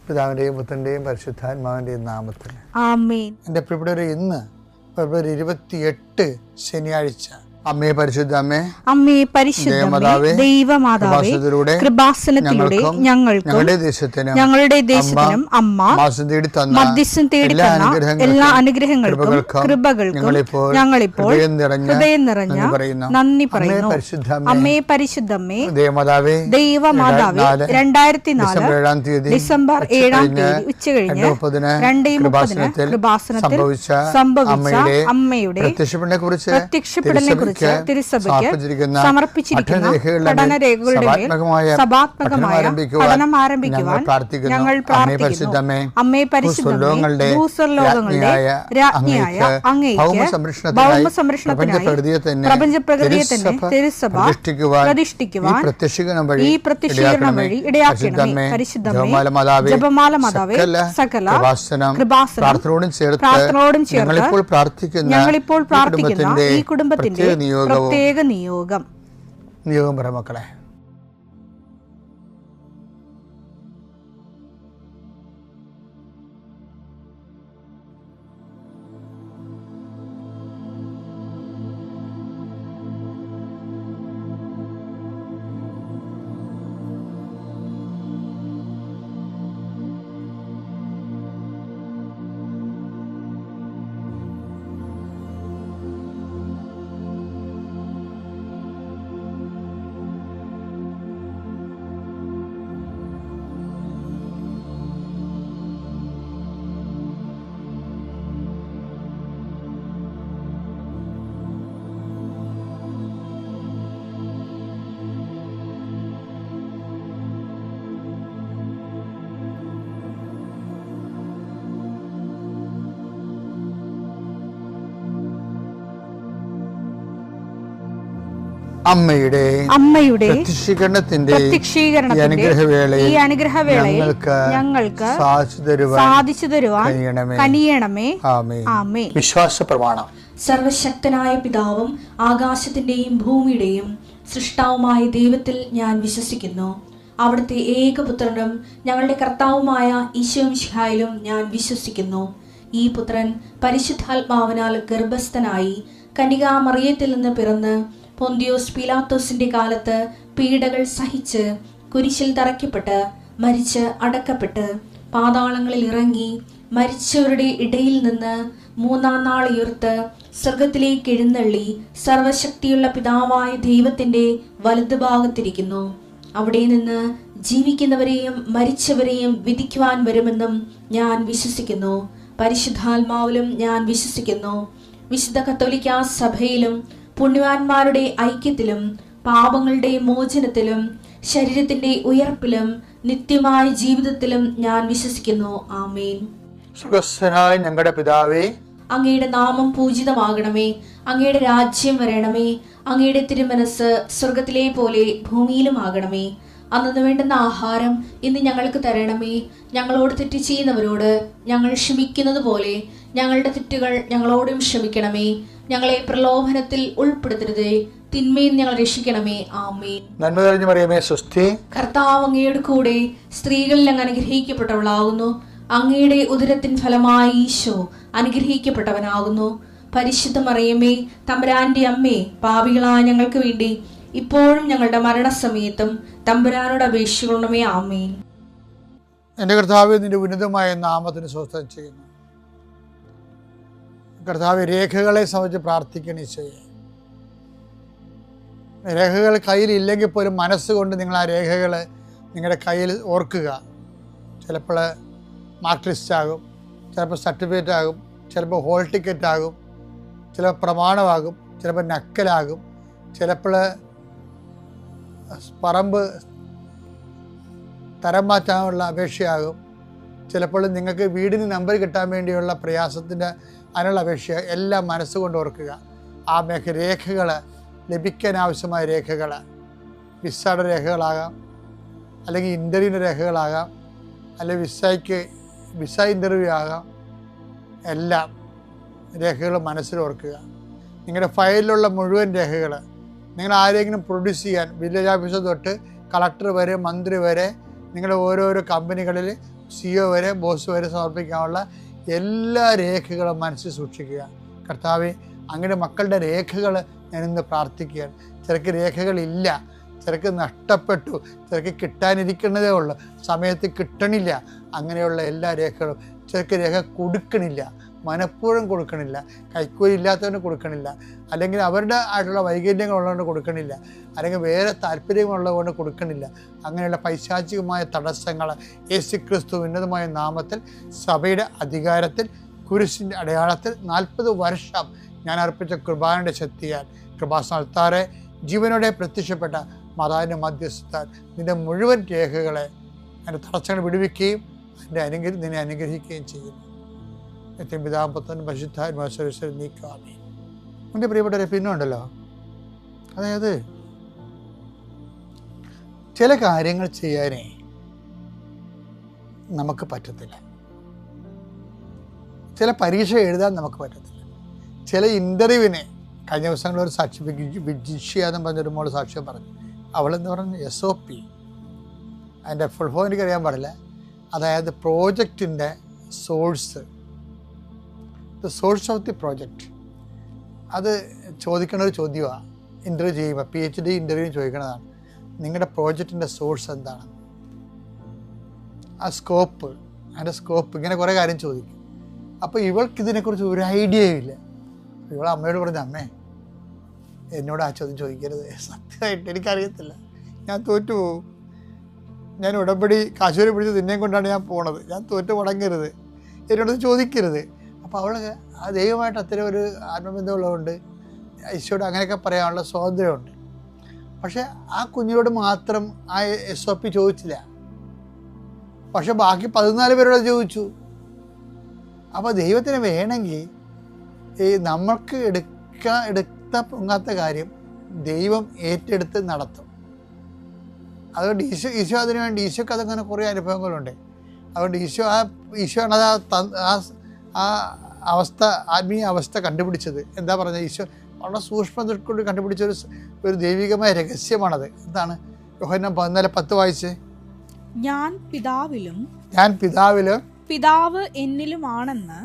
പിതാവിൻ്റെയും പുത്രൻ്റെയും പരിശുദ്ധാത്മാവിൻ്റെയും നാമത്തിൽ ആമേൻ. എൻ്റെ പ്രിയപ്പെട്ടവരെ, ഇന്ന് ഫെബ്രുവരി 28 ശനിയാഴ്ച, അമ്മേ പരിശുദ്ധ അമ്മേ, അമ്മേ പരിശുദ്ധമേ, ദൈവമാതാവേ, കൃപാസനത്തിലൂടെ ഞങ്ങൾക്കും ഞങ്ങളുടെ ദേശത്തിനും അമ്മ മധ്യസ്ഥം തേടി തന്ന എല്ലാ അനുഗ്രഹങ്ങൾക്കും കൃപകൾക്കും ഞങ്ങളിപ്പോൾ ഹൃദയം നിറഞ്ഞ നന്ദി പറയുന്നു. അമ്മേ പരിശുദ്ധമേ, ദൈവമാതാവേ, 2004 ഡിസംബർ 7 ഉച്ചകഴിഞ്ഞ് 2:30 കൃപാസനത്തിൽ സംഭവിച്ച അമ്മയുടെ പ്രത്യക്ഷപ്പെടലിനെ കുറിച്ച് തിരുസഭയ്ക്ക് സമർപ്പിച്ചിരിക്കുന്ന പഠനരേഖകളുടെ മേൽ സഭാത്മകമായ പഠനം ആരംഭിക്കുവാൻ ഞങ്ങൾ പ്രാർത്ഥിക്കുന്നു. അമ്മേ പരിശുദ്ധമേ, ഭൂസ്വർലോകങ്ങളുടെ രാജ്ഞിയായ അങ്ങേയ്ക്ക് ഭൗമസംരക്ഷണത്തിനായി പ്രപഞ്ചപ്രകൃതിയെ തന്നെ തിരുസഭ പ്രതിഷ്ഠിക്കുവാൻ ഈ പ്രത്യക്ഷീകരണം വഴി ഇടയാക്കണമേ. പരിശുദ്ധമേ, ജപമാല മാതാവേ, സകല കൃപാസനം പ്രാർത്ഥനയോടും ചേർത്ത് ഞങ്ങളിപ്പോൾ പ്രാർത്ഥിക്കുന്ന ഈ കുടുംബത്തിന്റെ പ്രത്യേക നിയോഗം പറ മക്കളെ. അമ്മയുടെ പ്രത്യക്ഷീകരണത്തിന്റെ ഈ അനുഗ്രഹവേളയിൽ ഞങ്ങൾക്ക് സാധിച്ചു തരുവാൻ കനിയണമേ. ആമേൻ. വിശ്വാസ പ്രമാണം. സർവശക്തനായ പിതാവും ആകാശത്തിന്റെയും ഭൂമിയുടെയും സൃഷ്ടാവുമായ ദൈവത്തിൽ ഞാൻ വിശ്വസിക്കുന്നു. അവിടുത്തെ ഏകപുത്രനും ഞങ്ങളുടെ കർത്താവുമായ ഈശോമിശിഹായിലും ഞാൻ വിശ്വസിക്കുന്നു. ഈ പുത്രൻ പരിശുദ്ധാത്മാവിനാൽ ഗർഭസ്ഥനായി കന്യകാമറിയത്തിൽ നിന്ന് പിറന്ന് പൊന്തിയോസ് പീലാത്തോസിന്റെ കാലത്ത് പീഡകൾ സഹിച്ച് കുരിശിൽ തറയ്ക്കപ്പെട്ട് മരിച്ച് അടക്കപ്പെട്ട് പാതാളങ്ങളിൽ ഇറങ്ങി മരിച്ചവരുടെ ഇടയിൽ നിന്ന് 3-ാം നാൾ ഉയർത്ത് സ്വർഗത്തിലേക്ക് എഴുന്നള്ളി സർവശക്തിയുള്ള പിതാവായ ദൈവത്തിന്റെ വലതുഭാഗത്തിരിക്കുന്നു. അവിടെ നിന്ന് ജീവിക്കുന്നവരെയും മരിച്ചവരെയും വിധിക്കുവാൻ വരുമെന്നും ഞാൻ വിശ്വസിക്കുന്നു. പരിശുദ്ധാത്മാവിലും ഞാൻ വിശ്വസിക്കുന്നു. വിശുദ്ധ കത്തോലിക്കാ സഭയിലും പുണ്യവാന്മാരുടെ ഐക്യത്തിലും പാപങ്ങളുടെ മോചനത്തിലും ശരീരത്തിന്റെ ഉയർപ്പിലും നിത്യമായ ജീവിതത്തിലും ഞാൻ വിശ്വസിക്കുന്നു. ആമേൻ. സുഖസ്ഥനായ ഞങ്ങളുടെ പിതാവേ, അങ്ങയുടെ നാമം പൂജിതമാകണമേ. അങ്ങയുടെ രാജ്യം വരണമേ. അങ്ങയുടെ തിരുമനസ് സ്വർഗത്തിലെ പോലെ ഭൂമിയിലും ആകണമേ. അന്നു വേണ്ടുന്ന ആഹാരം ഇന്ന് ഞങ്ങൾക്ക് തരണമേ. ഞങ്ങളോട് തെറ്റ് ചെയ്യുന്നവരോട് ഞങ്ങൾ ക്ഷമിക്കുന്നത് പോലെ ഞങ്ങളുടെ തെറ്റുകൾ ഞങ്ങളോടും ക്ഷമിക്കണമേ. ഞങ്ങളെ പ്രലോഭനത്തിൽ ഉൾപ്പെടുത്തരുതേ, തിന്മയിൽ ഞങ്ങൾ രക്ഷിക്കണമേ. ആമേൻ. നന്മ നിറഞ്ഞ മറിയമേ, സ്വസ്തി. കർത്താവ് അങ്ങയുടെ കൂടെ സ്ത്രീകളിൽ അങ്ങ് അനുഗ്രഹിക്കപ്പെട്ടവളാകുന്നു. അങ്ങയുടെ ഉദരത്തിൻ ഫലമായി ഈശോ അനുഗ്രഹിക്കപ്പെട്ടവനാകുന്നു. പരിശുദ്ധ മറിയമേ, തമ്പുരാന്റെ അമ്മേ, പാപികളായ ഞങ്ങൾക്ക് വേണ്ടി ഇപ്പോഴും ഞങ്ങളുടെ മരണസമയത്തും തമ്പുരാനോട് അപേക്ഷിക്കണമേ. ആമേൻ. എൻ്റെ കർത്താവേ, നിന്റെ ഉന്നതമായ നാമത്തിന് സ്വസ്ഥം ചെയ്യുന്നു. കർത്താവ്, രേഖകളെ സംബന്ധിച്ച് പ്രാർത്ഥിക്കണം. ഈശോയെ, രേഖകൾ കയ്യിലില്ലെങ്കിൽ പോലും മനസ്സുകൊണ്ട് നിങ്ങൾ ആ രേഖകൾ നിങ്ങളുടെ കയ്യിൽ ഓർക്കുക. ചിലപ്പോൾ മാർക്ക് ലിസ്റ്റ് ആകും, ചിലപ്പോൾ സർട്ടിഫിക്കറ്റ് ആകും, ചിലപ്പോൾ ഹോൾ ടിക്കറ്റ് ആകും, ചിലപ്പോൾ പ്രമാണമാകും, ചിലപ്പോൾ നക്കലാകും, ചിലപ്പോൾ പറമ്പ് തരം മാറ്റാനുള്ള അപേക്ഷയാകും, ചിലപ്പോൾ നിങ്ങൾക്ക് വീടിന് നമ്പർ കിട്ടാൻ വേണ്ടിയുള്ള പ്രയാസത്തിൻ്റെ അതിനുള്ള അപേക്ഷ. എല്ലാം മനസ്സുകൊണ്ട് ഓർക്കുക. ആ രേഖകൾ ലഭിക്കാൻ ആവശ്യമായ രേഖകൾ വിസയുടെ രേഖകളാകാം, അല്ലെങ്കിൽ ഇൻ്റർവ്യൂവിൻ്റെ രേഖകളാകാം, അല്ലെങ്കിൽ വിസ ഇൻ്റർവ്യൂ ആകാം. എല്ലാം രേഖകൾ മനസ്സിൽ ഓർക്കുക. നിങ്ങളുടെ ഫയലിലുള്ള മുഴുവൻ രേഖകൾ നിങ്ങൾ ആരെങ്കിലും പ്രൊഡ്യൂസ് ചെയ്യാൻ വില്ലേജ് ഓഫീസർ തൊട്ട് കളക്ടർ വരെ മന്ത്രി വരെ നിങ്ങളുടെ ഓരോരോ കമ്പനികളിൽ CEO വരെ ബോസ് വരെ സമർപ്പിക്കാനുള്ള എല്ലാ രേഖകളും മനസ്സിൽ സൂക്ഷിക്കുക. കർത്താവേ, അങ്ങയുടെ മക്കളുടെ രേഖകൾ ഞാനിന്ന് പ്രാർത്ഥിക്കുകയാണ്. ചിലക്ക് രേഖകളില്ല, ചിലക്ക് നഷ്ടപ്പെട്ടു, ചിലക്ക് കിട്ടാനിരിക്കുന്നതേ ഉള്ളൂ, സമയത്ത് കിട്ടണില്ല. അങ്ങനെയുള്ള എല്ലാ രേഖകളും, ചിലക്ക് രേഖ കൊടുക്കണില്ല, മനഃപൂർവ്വം കൊടുക്കണില്ല, കൈക്കൂലി ഇല്ലാത്തവന് കൊടുക്കണില്ല, അല്ലെങ്കിൽ അവരുടെ ആയിട്ടുള്ള വൈകല്യങ്ങളുള്ളതുകൊണ്ട് കൊടുക്കണില്ല, അല്ലെങ്കിൽ വേറെ താല്പര്യങ്ങളുള്ളതുകൊണ്ട് കൊടുക്കണില്ല. അങ്ങനെയുള്ള പൈശാചികമായ തടസ്സങ്ങൾ യേശുക്രിസ്തു ഉന്നതമായ നാമത്തിൽ സഭയുടെ അധികാരത്തിൽ കുരിശിൻ്റെ അടയാളത്തിൽ 40 വർഷം ഞാൻ അർപ്പിച്ച കൃപാന്റെ ശക്തിയാൽ കൃപാസ്ഥാനത്താറെ ജീവനോടെ പ്രത്യക്ഷപ്പെട്ട മാതാവിൻ്റെ മധ്യസ്ഥത്താൽ നിന്റെ മുഴുവൻ രേഖകളെ അതിൻ്റെ തടസ്സങ്ങൾ വിടുവിക്കുകയും നിന്നെ അനുഗ്രഹിക്കുകയും ചെയ്യുന്നു. നിത്യം പിതാവും പുത്രനും പരിശുദ്ധാത്മാവിൽ നീക്കാമേ. എൻ്റെ പ്രിയപ്പെട്ടവരെ, പിന്നുണ്ടല്ലോ, അതായത് ചില കാര്യങ്ങൾ ചെയ്യാനേ നമുക്ക് പറ്റത്തില്ല. ചില പരീക്ഷ എഴുതാൻ നമുക്ക് പറ്റത്തില്ല. ചില ഇൻ്റർവ്യൂവിനെ കഴിഞ്ഞ ദിവസങ്ങളിൽ ഒരു സാക്ഷി വിജിഷ്യ എന്ന് പറഞ്ഞൊരു മോള് സാക്ഷ്യം പറഞ്ഞു. അവളെന്ന് പറഞ്ഞു SOP, അതിൻ്റെ ഫുൾ ഫോം എനിക്കറിയാൻ പാടില്ല. അതായത് പ്രോജക്റ്റിൻ്റെ source, the source of the project. അത് ചോദിക്കുന്ന ഒരു ചോദ്യമാണ്. ഇൻ്റർവ്യൂ ചെയ്യുമ്പോൾ PhD ഇൻ്റർവ്യൂ ചോദിക്കുന്നതാണ്, നിങ്ങളുടെ പ്രോജക്റ്റിൻ്റെ സോഴ്സ് എന്താണ്, ആ സ്കോപ്പ്, അതിൻ്റെ സ്കോപ്പ്, ഇങ്ങനെ കുറേ കാര്യം ചോദിക്കും. അപ്പോൾ ഇവൾക്ക് ഇതിനെക്കുറിച്ച് ഒരു ഐഡിയയും ഇല്ല. ഇവൾ അമ്മയോട് പറഞ്ഞു, അമ്മേ എന്നോട് ആ ചോദ്യം ചോദിക്കരുത്, സത്യമായിട്ട് എനിക്കറിയത്തില്ല, ഞാൻ തോറ്റുപോകും, ഞാൻ ഉടമ്പടി കാശൂരി പിടിച്ച് നിന്നെയും കൊണ്ടാണ് ഞാൻ പോണത്, ഞാൻ തോറ്റു മുടങ്ങരുത്, എന്നോട് ചോദിക്കരുത്. അപ്പോൾ അവൾ ആ ദൈവമായിട്ട് അത്തരം ഒരു ആത്മബന്ധമുള്ളതുകൊണ്ട് ഈശോയോട് അങ്ങനെയൊക്കെ പറയാനുള്ള സ്വാതന്ത്ര്യമുണ്ട്. പക്ഷെ ആ കുഞ്ഞിനോട് മാത്രം ആ SOP ചോദിച്ചില്ല, പക്ഷെ ബാക്കി 14 പേരോട് ചോദിച്ചു. അപ്പോൾ ദൈവത്തിന് വേണമെങ്കിൽ ഈ നമ്മൾക്ക് എടുത്ത പൊങ്ങാത്ത കാര്യം ദൈവം ഏറ്റെടുത്ത് നടത്തും. അതുകൊണ്ട് ഈശോ അതിനു വേണ്ടി, ഈശോക്ക് അതങ്ങനെ കുറേ അനുഭവങ്ങളുണ്ട്. അതുകൊണ്ട് ഈശോയാണ് ആ അവസ്ഥ, ആത്മീയ അവസ്ഥ കണ്ടുപിടിച്ചത്. എന്താ പറഞ്ഞത്? ഈശോ വളരെ സൂക്ഷ്മതയോട് കണ്ടുപിടിച്ച ഒരു ദൈവികമായ രഹസ്യമാണത്. എന്താണ്? യോഹന്നാൻ 14:10 വായിച്ച്, ഞാൻ പിതാവിലും പിതാവ് എന്നിലുമാണെന്ന്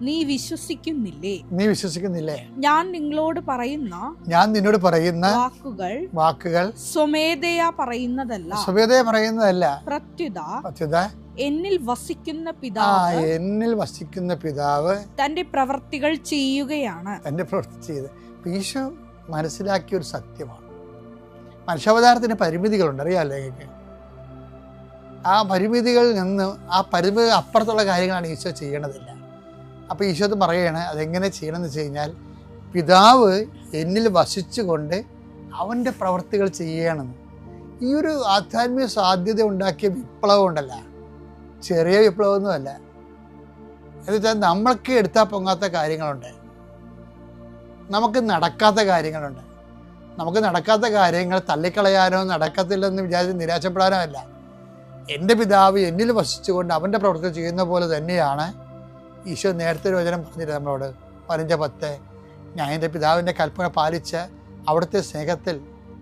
നീ വിശ്വസിക്കുന്നില്ലേ? ഞാൻ നിന്നോട് പറയുന്ന വാക്കുകൾ സ്വമേധയാ പറയുന്നതല്ല, പ്രത്യുത എന്നിൽ വസിക്കുന്ന പിതാവ് തന്റെ പ്രവൃത്തികൾ ചെയ്യുകയാണ്. ഈശോ മനസ്സിലാക്കിയ ഒരു സത്യമാണ്. മനുഷ്യാവതാരത്തിന് പരിമിതികളുണ്ട്, അറിയാമല്ലോ നിങ്ങൾക്ക്. ആ പരിമിതികളിൽ നിന്ന് ആ പരിമിതി അപ്പുറത്തുള്ള കാര്യങ്ങളാണ് ഈശോ ചെയ്യണതില്ല. അപ്പോൾ ഈശോ അത് പറയുകയാണ്, അതെങ്ങനെ ചെയ്യണമെന്ന് വെച്ച് കഴിഞ്ഞാൽ, പിതാവ് എന്നിൽ വസിച്ചുകൊണ്ട് അവൻ്റെ പ്രവൃത്തികൾ ചെയ്യണമെന്ന്. ഈ ഒരു ആധ്യാത്മിക സാധ്യത ഉണ്ടാക്കിയ വിപ്ലവം ഉണ്ടല്ല, ചെറിയ വിപ്ലവമൊന്നുമല്ല. എന്നുവെച്ചാൽ നമ്മൾക്ക് എടുത്താൽ പൊങ്ങാത്ത കാര്യങ്ങളുണ്ട്, നമുക്ക് നടക്കാത്ത കാര്യങ്ങളുണ്ട്. നമുക്ക് നടക്കാത്ത കാര്യങ്ങൾ തള്ളിക്കളയാനോ നടക്കത്തില്ലെന്ന് വിചാരിച്ച് നിരാശപ്പെടാനോ അല്ല. എൻ്റെ പിതാവ് എന്നിൽ വസിച്ചുകൊണ്ട് അവൻ്റെ പ്രവൃത്തി ചെയ്യുന്ന പോലെ തന്നെയാണ് ഈശോ നേരത്തെ ഒരു വചനം പറഞ്ഞിട്ട് നമ്മളോട് 15:10, ഞാൻ എൻ്റെ പിതാവിൻ്റെ കൽപ്പന പാലിച്ച് അവിടുത്തെ സ്നേഹത്തിൽ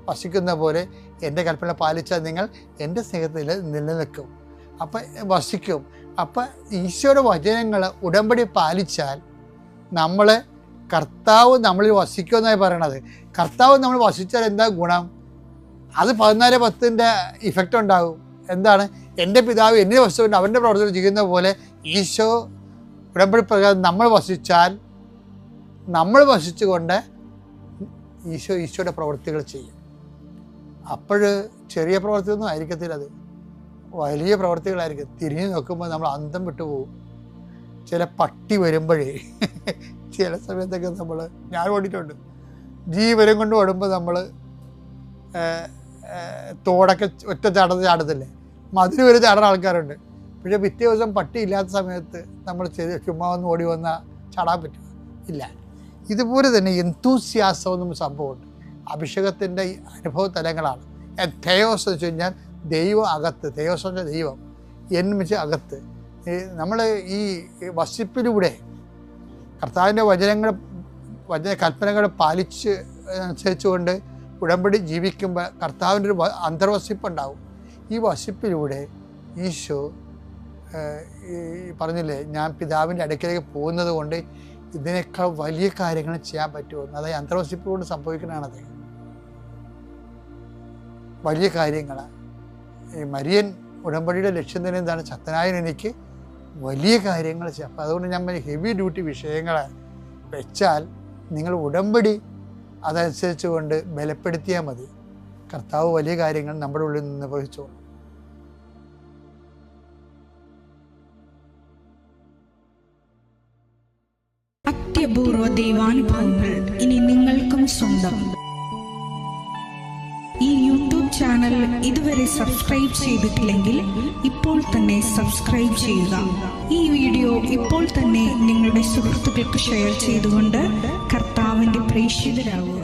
വസിക്കുന്ന പോലെ എൻ്റെ കൽപ്പന പാലിച്ചാൽ നിങ്ങൾ എൻ്റെ സ്നേഹത്തിൽ നിലനിൽക്കും, അപ്പം വസിക്കും. അപ്പം ഈശോയുടെ വചനങ്ങൾ ഉടമ്പടി പാലിച്ചാൽ നമ്മൾ കർത്താവ് നമ്മളിൽ വസിക്കുമെന്നാണ് പറയണത്. കർത്താവ് നമ്മൾ വസിച്ചാൽ എന്താ ഗുണം? അത് 14:10 ഇഫക്റ്റ് ഉണ്ടാകും. എന്താണ്? എൻ്റെ പിതാവ് എന്നിൽ വസിച്ചുകൊണ്ട് അവൻ്റെ പ്രവർത്തനം ചെയ്യുന്ന പോലെ ഈശോ ഉടമ്പടി പ്രകാരം നമ്മൾ വസിച്ചുകൊണ്ട് ഈശോയുടെ പ്രവൃത്തികൾ ചെയ്യും. അപ്പോൾ ചെറിയ പ്രവൃത്തിയൊന്നും ആയിരിക്കത്തില്ല, അത് വലിയ പ്രവൃത്തികളായിരിക്കും. തിരിഞ്ഞു നോക്കുമ്പോൾ നമ്മൾ അന്തം വിട്ടു പോകും. ചില പട്ടി വരുമ്പോഴേ ചില സമയത്തൊക്കെ ഞാൻ ഓടിയിട്ടുണ്ട്, ജീവനം കൊണ്ട് ഓടുമ്പോൾ നമ്മൾ തോടൊക്കെ ഒറ്റ ചാടത്തില്ലേ, മതിൽ വരെ ചാടുന്ന ആൾക്കാരുണ്ട്. പക്ഷേ പിറ്റേ ദിവസം പട്ടി ഇല്ലാത്ത സമയത്ത് നമ്മൾ ചുമ്മാ ഒന്ന് ഓടി വന്നാൽ ചാടാൻ പറ്റുമോ? ഇല്ല. ഇതുപോലെ തന്നെ എന്തൂസിയാസം എന്നും സംഭവമുണ്ട്. അഭിഷേകത്തിൻ്റെ അനുഭവ തലങ്ങളാണ്. തെയോസ് എന്ന് വെച്ച് കഴിഞ്ഞാൽ ദൈവം അകത്ത്, തെയോസ് എന്ന് വെച്ചാൽ ദൈവം, എന്ന് അകത്ത്. നമ്മൾ ഈ വസിപ്പിലൂടെ കർത്താവിൻ്റെ കൽപ്പനകൾ പാലിച്ച് അനുസരിച്ചുകൊണ്ട് ഉടമ്പടി ജീവിക്കുമ്പോൾ കർത്താവിൻ്റെ ഒരു അന്തർവസിപ്പുണ്ടാവും. ഈ വസിപ്പിലൂടെ ഈശോ ഈ പറഞ്ഞില്ലേ, ഞാൻ പിതാവിൻ്റെ അടുക്കലേക്ക് പോകുന്നത് കൊണ്ട് ഇതിനേക്കാൾ വലിയ കാര്യങ്ങൾ ചെയ്യാൻ പറ്റുമെന്ന്. അതായത് അന്തർവസിപ്പോട് സംഭവിക്കുന്നതാണത്. വലിയ കാര്യങ്ങൾ. ഈ മരിയൻ ഉടമ്പടിയുടെ ലക്ഷ്യം തന്നെ എന്താണ്? ശക്തനായ എനിക്ക് വലിയ കാര്യങ്ങൾ ചെയ്യാം. അപ്പം അതുകൊണ്ട് ഞാൻ ഹെവി ഡ്യൂട്ടി വിഷയങ്ങൾ വെച്ചാൽ നിങ്ങൾ ഉടമ്പടി അതനുസരിച്ച് കൊണ്ട് ബലപ്പെടുത്തിയാൽ മതി. കർത്താവ് വലിയ കാര്യങ്ങൾ നമ്മുടെ ഉള്ളിൽ നിന്ന് നിർവഹിച്ചോളും. അത്യപൂർവ ദൈവാനുഭവങ്ങൾ ഇനി നിങ്ങൾക്കും സ്വന്തം. ഈ യൂട്യൂബ് ചാനൽ ഇതുവരെ സബ്സ്ക്രൈബ് ചെയ്തിട്ടില്ലെങ്കിൽ ഇപ്പോൾ തന്നെ സബ്സ്ക്രൈബ് ചെയ്യുക. ഈ വീഡിയോ ഇപ്പോൾ തന്നെ നിങ്ങളുടെ സുഹൃത്തുക്കൾക്ക് ഷെയർ ചെയ്തുകൊണ്ട് കർത്താവിൻ്റെ പ്രേക്ഷിതരാകുക.